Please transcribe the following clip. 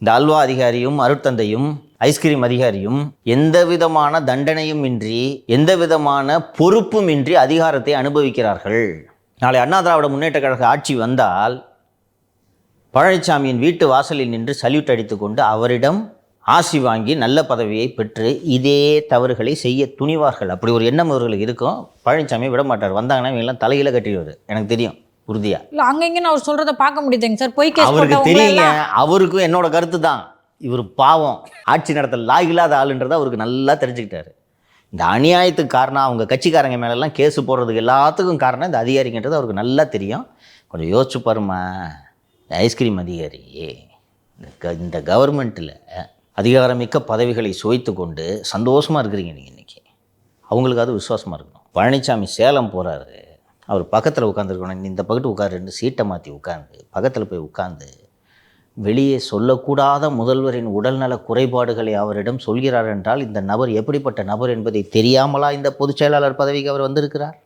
இந்த அல்வா அதிகாரியும் அருட்தந்தையும் ஐஸ்கிரீம் அதிகாரியும் எந்த விதமான தண்டனையும் இன்றி எந்த விதமான பொறுப்பும் இன்றி அதிகாரத்தை அனுபவிக்கிறார்கள். நாளை அண்ணா திராவிட முன்னேற்ற கழக ஆட்சி வந்தால் பழனிசாமியின் வீட்டு வாசலில் நின்று சல்யூட் அடித்து கொண்டு அவரிடம் ஆசி வாங்கி நல்ல பதவியை பெற்று இதே தவறுகளை செய்ய துணிவார்கள். அப்படி ஒரு எண்ணம் அவர்களுக்கு இருக்கும். பழனிசாமி விட மாட்டார். வந்தாங்கன்னா இவங்கெல்லாம் தலையில கட்டிடுவார். எனக்கு தெரியும் உறுதியா. இல்லை அங்கங்கன்னு அவர் சொல்கிறத பார்க்க முடியுதுங்க சார். பொய் கேஸ் அவருக்கு தெரியுங்க. அவருக்கும் என்னோட கருத்து தான். இவர் பாவம் ஆட்சி நடத்த லாயில்லாத ஆளுன்றதை அவருக்கு நல்லா தெரிஞ்சுக்கிட்டாரு. இந்த அநியாயத்துக்கு காரணம் அவங்க கட்சிக்காரங்க மேலெல்லாம் கேஸு போடுறதுக்கு எல்லாத்துக்கும் காரணம் இந்த அதிகாரிங்கன்றது அவருக்கு நல்லா தெரியும். கொஞ்சம் யோசிச்சு பாருமா. இந்த ஐஸ்கிரீம் அதிகாரி இந்த கவர்மெண்ட்டில் அதிகாரமிக்க பதவிகளை சுவைத்து கொண்டு சந்தோஷமாக இருக்கிறீங்க நீங்கள் இன்றைக்கி. அவங்களுக்கு அது விசுவாசமாக இருக்கணும். பழனிசாமி சேலம் போகிறாரு. அவர் பக்கத்தில் உட்காந்துருக்கணும். இந்த பக்கத்து உட்காருன்னு சீட்டை மாற்றி உட்காந்து பக்கத்தில் போய் உட்காந்து வெளியே சொல்லக்கூடாத முதல்வரின் உடல்நல குறைபாடுகளை அவரிடம் சொல்கிறார் என்றால் இந்த நபர் எப்படிப்பட்ட நபர் என்பதை தெரியாமலா இந்த பொதுச் செயலாளர் பதவிக்கு அவர் வந்திருக்கிறார்?